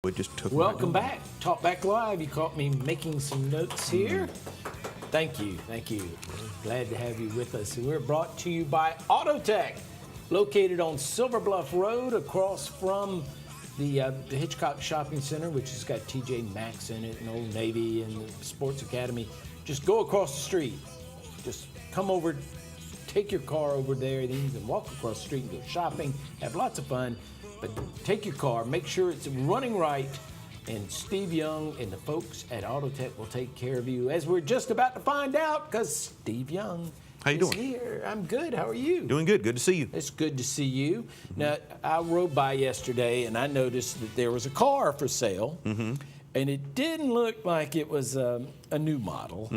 We just took Welcome back. TalkBack Live. You caught me making some notes here. Thank you. Glad to have you with us. We're brought to you by AutoTech, located on Silver Bluff Road across from the Hitchcock Shopping Center, which has got TJ Maxx in it and Old Navy and the Sports Academy. Just go across the street. Just come over, take your car over there, then you can walk across the street and go shopping, have lots of fun. But take your car, make sure it's running right, and Steve Young and the folks at AutoTech will take care of you, as we're just about to find out, because Steve Young is here. I'm good. How are you? Doing good. Good to see you. It's good to see you. Now, I rode by yesterday, and I noticed that there was a car for sale, and it didn't look like it was a new model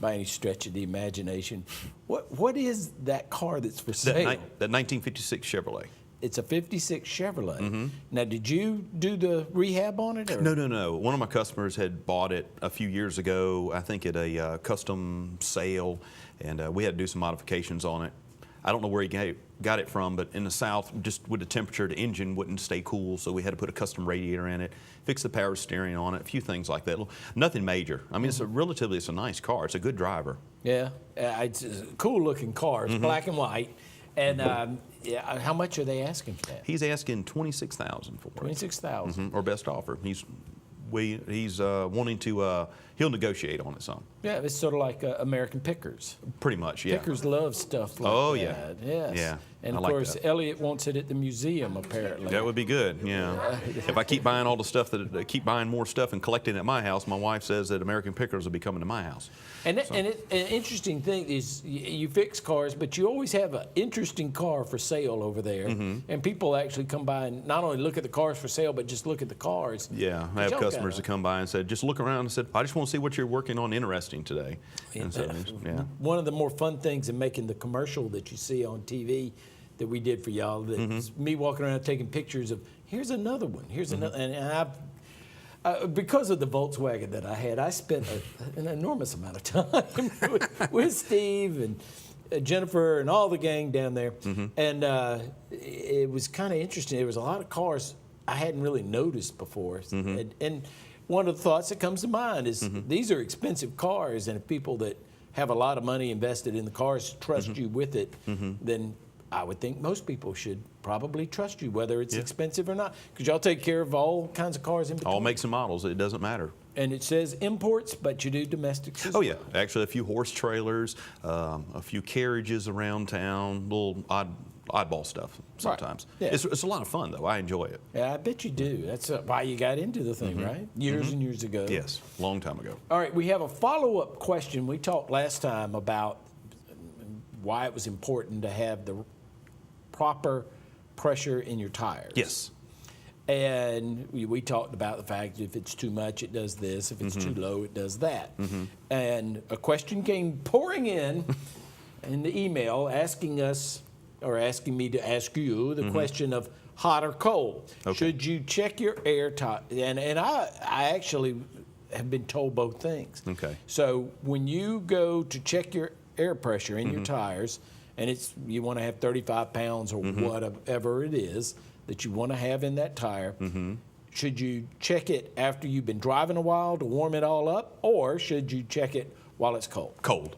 by any stretch of the imagination. What is that car that's for sale? That 1956 Chevrolet. It's a 56 Chevrolet. Now, did you do the rehab on it? Or? No. One of my customers had bought it a few years ago, I think at a custom sale, and we had to do some modifications on it. I don't know where he got it from, but in the South, just with the temperature, the engine wouldn't stay cool, so we had to put a custom radiator in it, fix the power steering on it, a few things like that. Nothing major. I mean, it's a nice car. It's a good driver. Yeah, it's a cool-looking car. It's black and white. And how much are they asking for that? He's asking $26,000 for it. $26,000. Or best offer. He's wanting to. He'll negotiate on it some. Yeah, it's sort of like American Pickers. Pretty much, yeah. Pickers love stuff like that. Oh yeah. Yes. Yeah. And of course, Elliot wants it at the museum apparently. That would be good. Yeah. If I keep buying all the stuff keep buying more stuff and collecting at my house, my wife says that American Pickers will be coming to my house. And an interesting thing is you fix cars, but you always have an interesting car for sale over there. And people actually come by and not only look at the cars for sale, but just look at the cars. Yeah, I have customers that come by and said, just look around and said, I just want to see what you're working on interesting today. And so, yeah. One of the more fun things in making the commercial that you see on TV that we did for y'all, is me walking around taking pictures of, here's another one, here's another, and I've because of the Volkswagen that I had, I spent an enormous amount of time with Steve and Jennifer and all the gang down there. And it was kind of interesting. There was a lot of cars I hadn't really noticed before. And one of the thoughts that comes to mind is these are expensive cars, and if people that have a lot of money invested in the cars trust you with it, then I would think most people should probably trust you, whether it's expensive or not, because y'all take care of all kinds of cars in between. All makes and models. It doesn't matter. And it says imports, but you do domestics as well. Yeah. Actually, a few horse trailers, a few carriages around town, little oddball stuff sometimes. Right. Yeah. It's a lot of fun, though. I enjoy it. Yeah, I bet you do. That's why you got into the thing, right? Years and years ago. Yes, long time ago. All right, we have a follow-up question. We talked last time about why it was important to have the proper pressure in your tires. Yes. And we talked about the fact that if it's too much, it does this. If it's too low, it does that. And a question came pouring in the email asking us, or asking me to ask you, the question of hot or cold. Okay. Should you check your air tire? And I actually have been told both things. Okay. So when you go to check your air pressure in your tires, and you want to have 35 pounds or whatever it is that you want to have in that tire, should you check it after you've been driving a while to warm it all up, or should you check it while it's cold? Cold.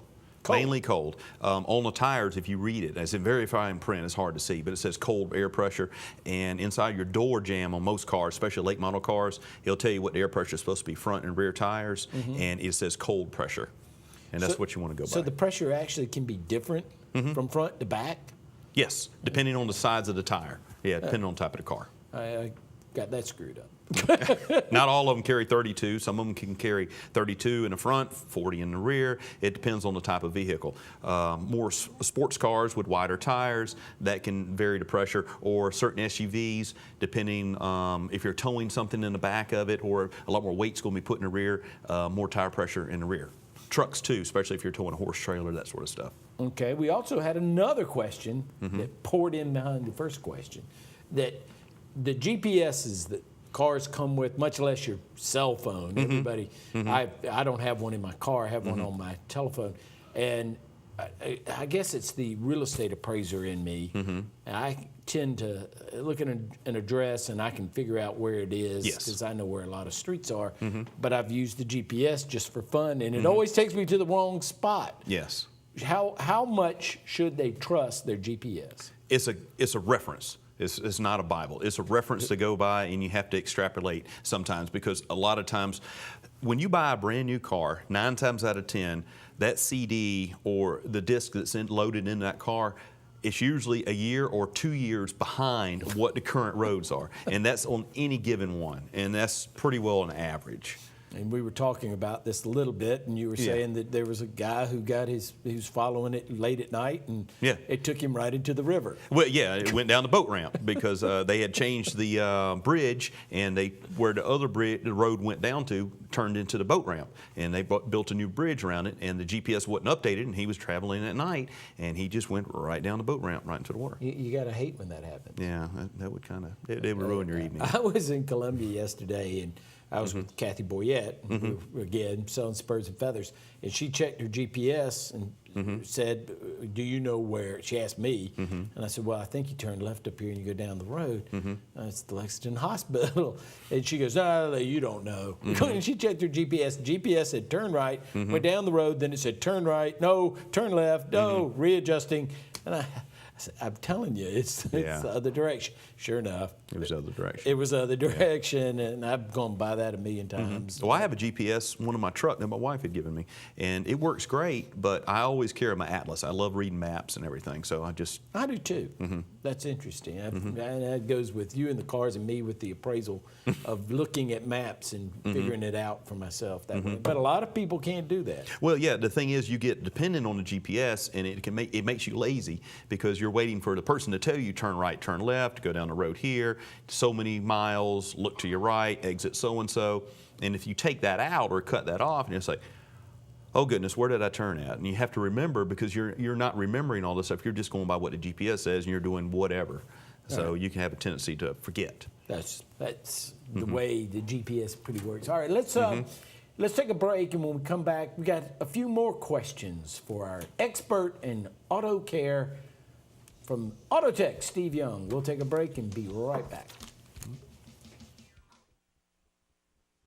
Mainly cold. On the tires, if you read it, as in very fine print, it's hard to see, but it says cold air pressure. And inside your door jamb on most cars, especially late model cars, it'll tell you what the air pressure is supposed to be front and rear tires, and it says cold pressure. And that's what you want to go by. So the pressure actually can be different from front to back? Yes, depending on the size of the tire. Yeah, depending on the type of the car. I got that screwed up. Not all of them carry 32. Some of them can carry 32 in the front, 40 in the rear. It depends on the type of vehicle. More sports cars with wider tires, that can vary the pressure, or certain SUVs, depending if you're towing something in the back of it, or a lot more weight's going to be put in the rear, more tire pressure in the rear. Trucks too, especially if you're towing a horse trailer, that sort of stuff. Okay, we also had another question that poured in behind the first question, that the GPSs that cars come with, much less your cell phone. Everybody, I don't have one in my car. I have one on my telephone, and I guess it's the real estate appraiser in me. And I tend to look at an address and I can figure out where it is Yes. because I know where a lot of streets are. But I've used the GPS just for fun, and it always takes me to the wrong spot. Yes. How much should they trust their GPS? It's a reference. It's not a Bible. It's a reference to go by, and you have to extrapolate sometimes, because a lot of times when you buy a brand new car, 9 times out of 10, that CD or the disc that's loaded in that car, it's usually a year or 2 years behind what the current roads are. And that's on any given one. And that's pretty well an average. And we were talking about this a little bit, and you were saying that there was a guy who he was following it late at night, and it took him right into the river. Well, yeah, it went down the boat ramp because they had changed the bridge, and where the other bridge, the road went down to, turned into the boat ramp, and they built a new bridge around it, and the GPS wasn't updated, and he was traveling at night, and he just went right down the boat ramp, right into the water. You got to hate when that happens. Yeah, that would kind of, it would ruin your evening. I was in Columbia yesterday, and I was with Kathy Boyette, again, selling spurs and feathers, and she checked her GPS and said, do you know where? She asked me, and I said, well, I think you turn left up here and you go down the road. It's the Lexington Hospital. And she goes, no, you don't know. And she checked her GPS. GPS said turn right, went down the road, then it said turn right, no, turn left, no, readjusting. And I'm telling you, it's the other direction. Sure enough. It was the other direction. It was the other direction, and I've gone by that a million times. Well, I have a GPS, one in my truck that my wife had given me, and it works great, but I always carry my atlas. I love reading maps and everything, so I do too. That's interesting. And that goes with you in the cars and me with the appraisal of looking at maps and figuring it out for myself that way. But a lot of people can't do that. Well, yeah, the thing is you get dependent on the GPS, and it makes you lazy because you're waiting for the person to tell you turn right, turn left, go down the road here, so many miles, look to your right, exit so-and-so. And if you take that out or cut that off, and it's like, oh goodness, where did I turn at? And you have to remember, because you're not remembering all this stuff. You're just going by what the GPS says, and you're doing whatever. So you can have a tendency to forget. That's the way the GPS pretty works. All right, let's take a break, and when we come back, we got a few more questions for our expert in auto care from AutoTech, Steve Young. We'll take a break and be right back.